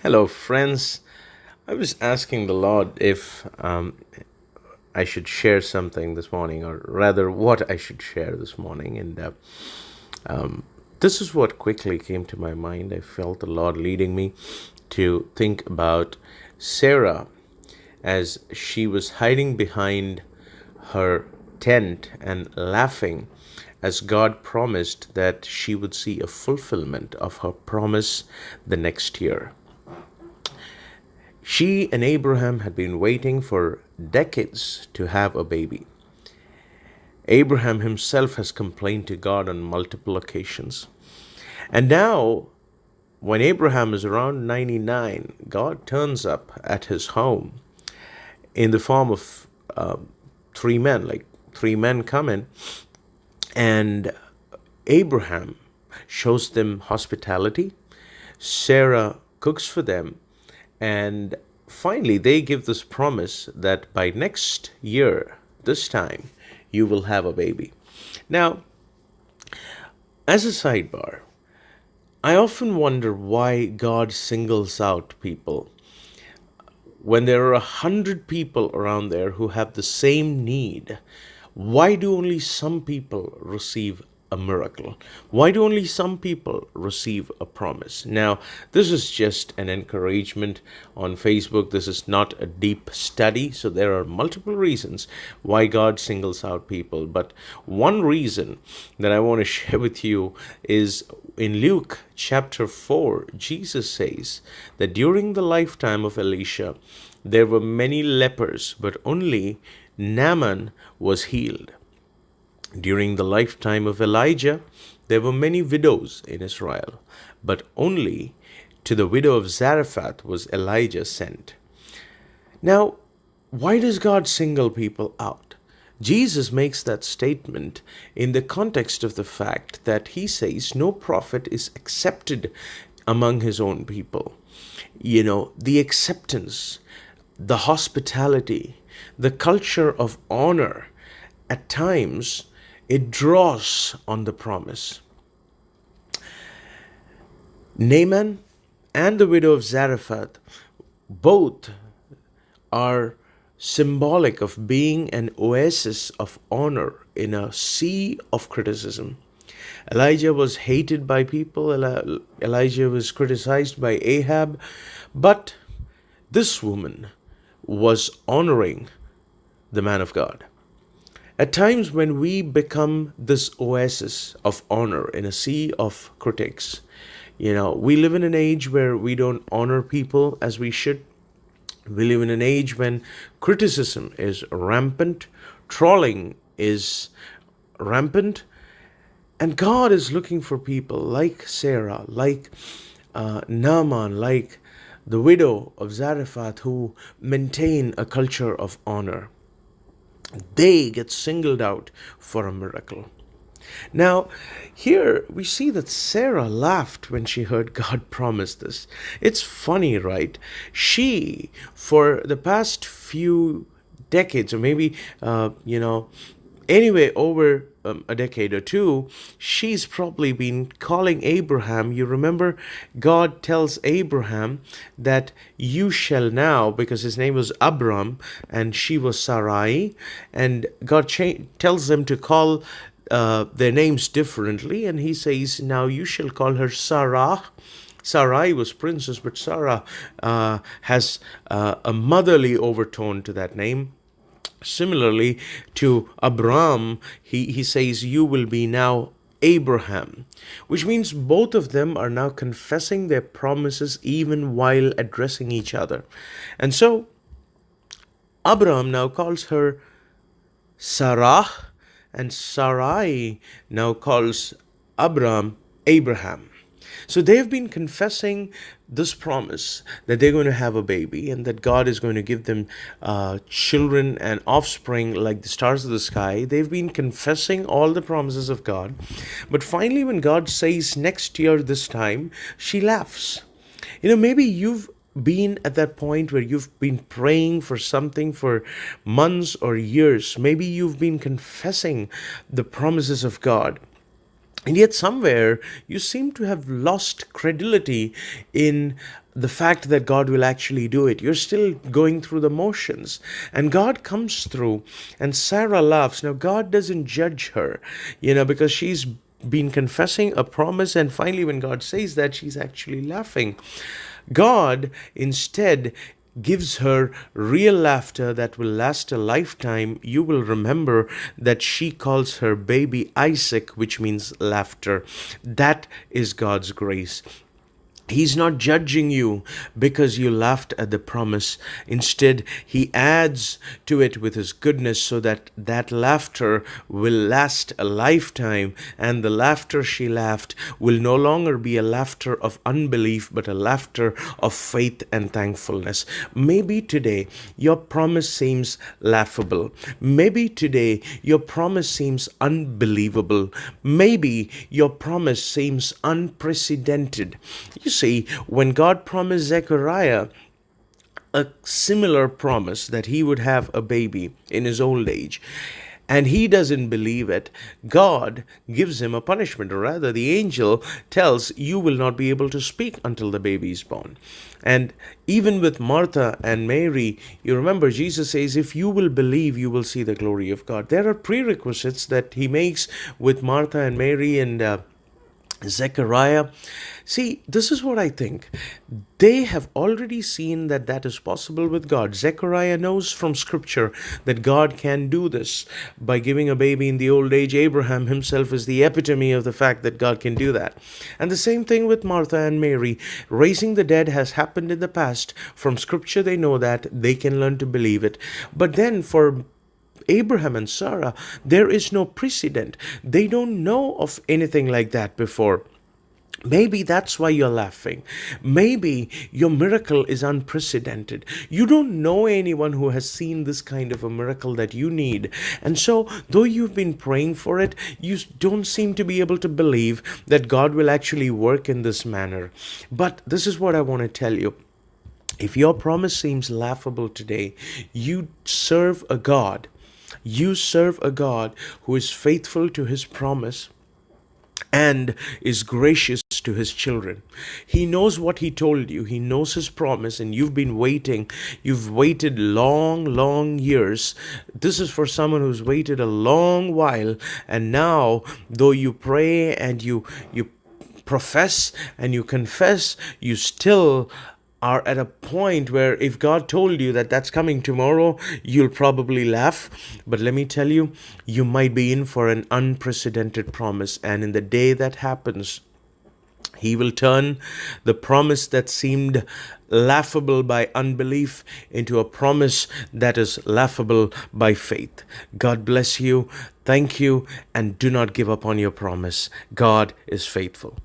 Hello, friends. I was asking the Lord if I should share something this morning, or rather, what I should share this morning. And this is what quickly came to my mind. I felt the Lord leading me to think about Sarah as she was hiding behind her tent and laughing as God promised that she would see a fulfillment of her promise the next year. She and Abraham had been waiting for decades to have a baby. Abraham himself has complained to God on multiple occasions. And now, when Abraham is around 99, God turns up at his home in the form of three men, like three men come in, and Abraham shows them hospitality. Sarah cooks for them, and finally they give this promise that by next year, this time, you will have a baby. Now, as a sidebar, I often wonder why God singles out people when there are 100 people around there who have the same need. Why do only some people receive a miracle? Why do only some people receive a promise? Now, this is just an encouragement on Facebook. This is not a deep study. So there are multiple reasons why God singles out people. But one reason that I want to share with you is in Luke chapter 4, Jesus says that during the lifetime of Elisha, there were many lepers, but only Naaman was healed. During the lifetime of Elijah, there were many widows in Israel, but only to the widow of Zarephath was Elijah sent. Now, why does God single people out? Jesus makes that statement in the context of the fact that he says no prophet is accepted among his own people. The acceptance, the hospitality, the culture of honor, at times it draws on the promise. Naaman and the widow of Zarephath both are symbolic of being an oasis of honor in a sea of criticism. Elijah was hated by people, Elijah was criticized by Ahab, but this woman was honoring the man of God. At times when we become this oasis of honor in a sea of critics, we live in an age where we don't honor people as we should. We live in an age when criticism is rampant, trolling is rampant, and God is looking for people like Sarah, like Naaman, like the widow of Zarephath, who maintain a culture of honor. They get singled out for a miracle. Now, here we see that Sarah laughed when she heard God promise this. It's funny, right? She, for the past few decades, or maybe, anyway, over a decade or two, she's probably been calling Abraham. You remember, God tells Abraham that you shall now, because his name was Abram and she was Sarai, and God tells them to call their names differently, and he says, now you shall call her Sarah. Sarai was princess, but Sarah has a motherly overtone to that name. Similarly to Abram, he says, you will be now Abraham, which means both of them are now confessing their promises even while addressing each other. And so Abram now calls her Sarah, and Sarai now calls Abram Abraham. So they've been confessing this promise that they're going to have a baby and that God is going to give them children and offspring like the stars of the sky. They've been confessing all the promises of God. But finally, when God says next year this time, she laughs. Maybe you've been at that point where you've been praying for something for months or years. Maybe you've been confessing the promises of God. And yet somewhere you seem to have lost credibility in the fact that God will actually do it. You're still going through the motions, and God comes through, and Sarah laughs. Now, God doesn't judge her, because she's been confessing a promise, and finally, when God says that, she's actually laughing. God instead gives her real laughter that will last a lifetime. You will remember that she calls her baby Isaac, which means laughter. That is God's grace. He's not judging you because you laughed at the promise. Instead, he adds to it with his goodness so that that laughter will last a lifetime. And the laughter she laughed will no longer be a laughter of unbelief, but a laughter of faith and thankfulness. Maybe today your promise seems laughable. Maybe today your promise seems unbelievable. Maybe your promise seems unprecedented. You see, when God promised Zechariah a similar promise that he would have a baby in his old age, and he doesn't believe it, God gives him a punishment, or rather, the angel tells, you will not be able to speak until the baby is born. And even with Martha and Mary, you remember Jesus says, if you will believe, you will see the glory of God. There are prerequisites that he makes with Martha and Mary and Zechariah. See, this is what I think. They have already seen that that is possible with God. Zechariah knows from scripture that God can do this by giving a baby in the old age. Abraham himself is the epitome of the fact that God can do that. And the same thing with Martha and Mary. Raising the dead has happened in the past. From scripture, they know that. They can learn to believe it. But then for Abraham and Sarah, there is no precedent. They don't know of anything like that before. Maybe that's why you're laughing. Maybe your miracle is unprecedented. You don't know anyone who has seen this kind of a miracle that you need. And so, though you've been praying for it, you don't seem to be able to believe that God will actually work in this manner. But this is what I want to tell you. If your promise seems laughable today, you serve a God. You serve a God who is faithful to his promise and is gracious to his children. He knows what he told you. He knows his promise, and you've been waiting. You've waited long years. This is for someone who's waited a long while, and now, though you pray and you profess and you confess, you still are at a point where if God told you that that's coming tomorrow, you'll probably laugh. But let me tell you, you might be in for an unprecedented promise. And in the day that happens, he will turn the promise that seemed laughable by unbelief into a promise that is laughable by faith. God bless you. Thank you. And do not give up on your promise. God is faithful.